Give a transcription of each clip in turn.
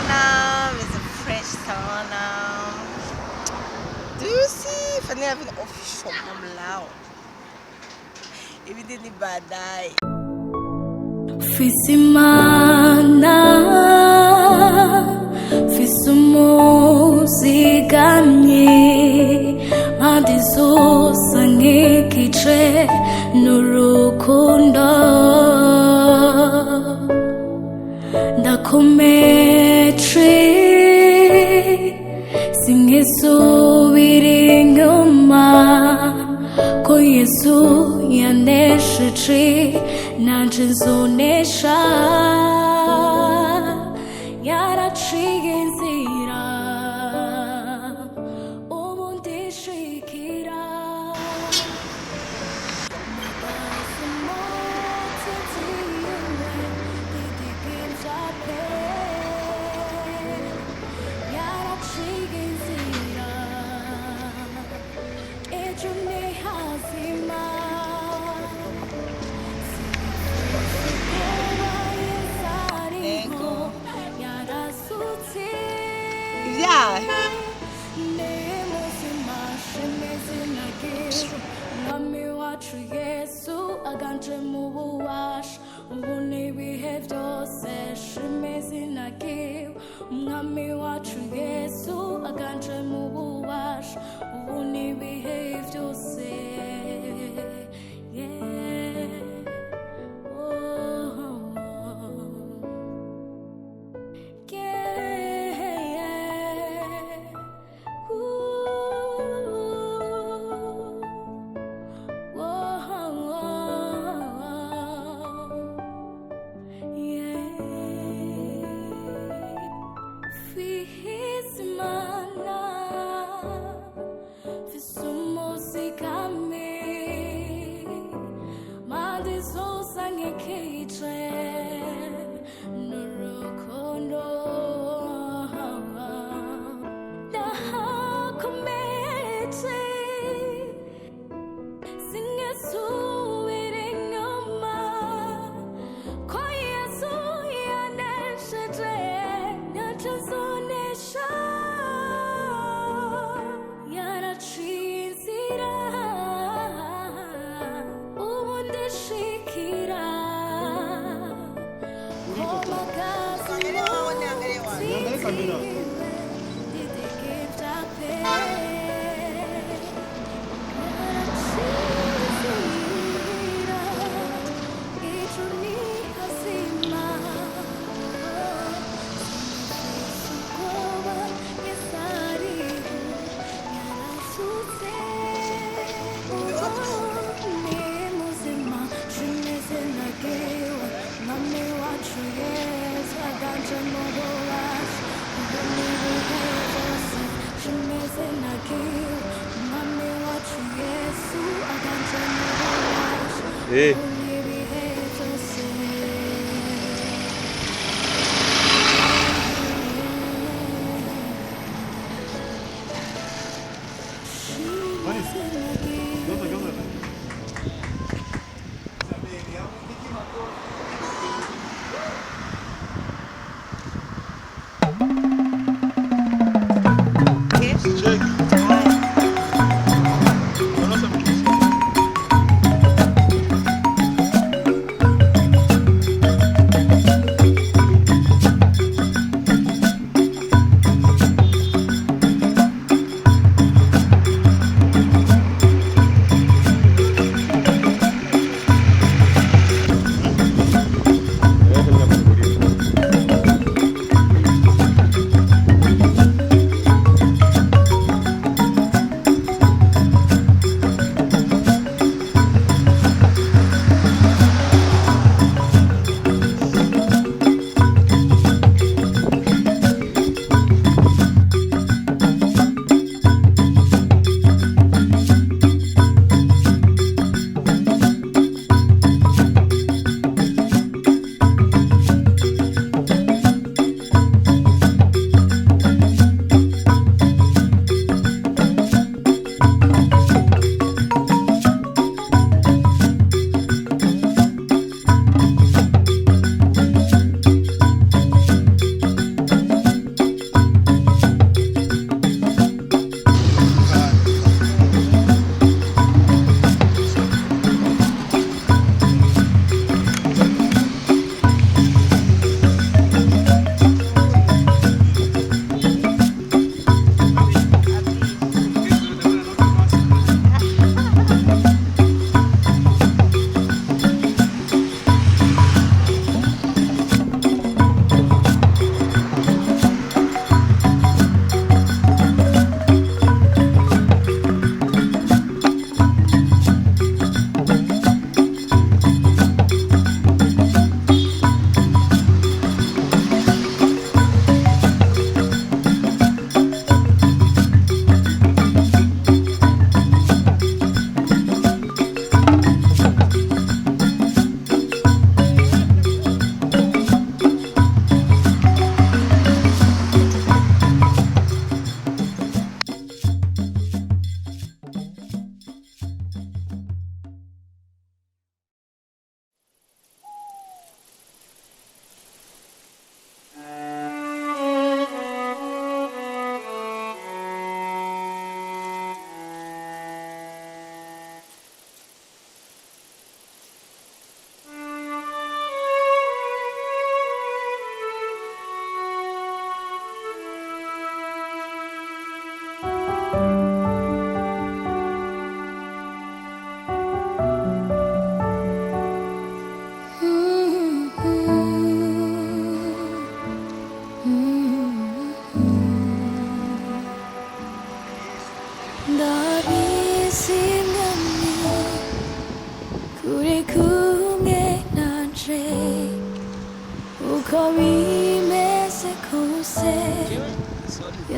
sauna. It's a fresh sauna. Do you see Fanny Lavine official mom loud? Even the bad die. Fisimana Fisumuzigamye Madizo sangikitre Nurukundo Ndakumetri Singisubira inyuma Ko Yesu yanesheje nanje nzonesha yaraciye inzira ubu ndishikira yaraciye inzira ejo ni hazima Yeah. Hey.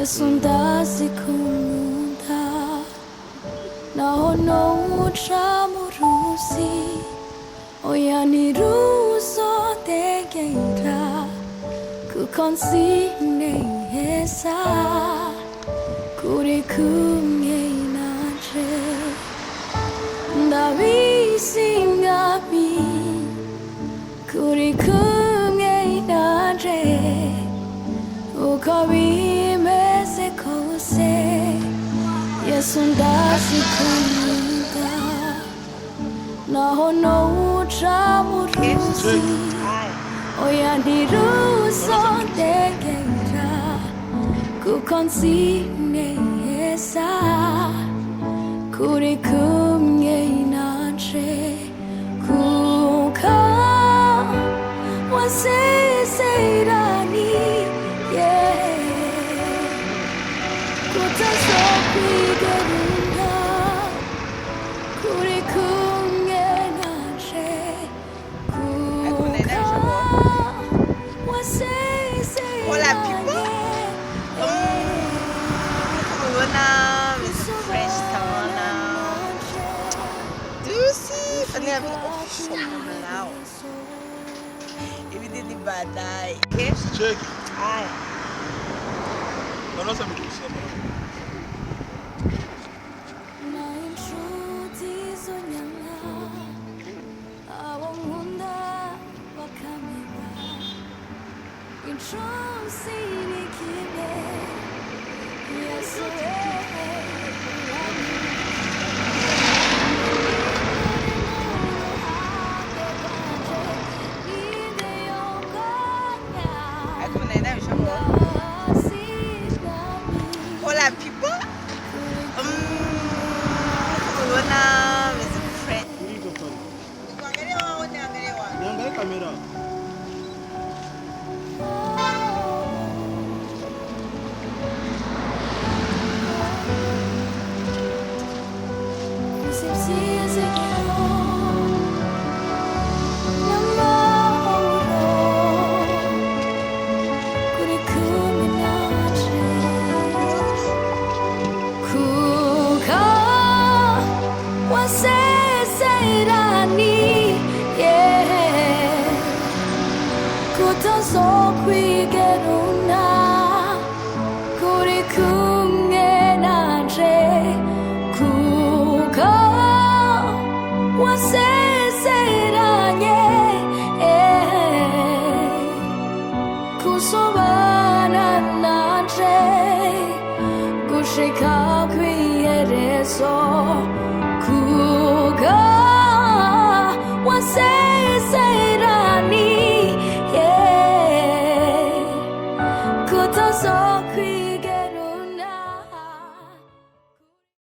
Yesu ndazikunda naho nowuca mu ruzi oya ntiruzodegera kuko nzi neza kuri kumwe nanje ndabizi ngami kuri kumwe nanje uko bimeze kose Yesu ndazikunda naho nowuca mu ruzi oya ntiruzodegera kuko nzi neza kuri kumwe nanje kuko wasezeraniye kutazokwigerura kuri kumwe nanje kuko Hola people. Come on, fresh sana. Do you see Fanny Lavine official now? Everything is bad. Okay? Check. Hi. Não sabe o que você Hola people. Corona is fresh. Niangalie kamera. kutazokwigeruna kuri kumwe nanje kuko wasezeranye kuzobana nanje gushika kw'iherezo kuko wasezeranye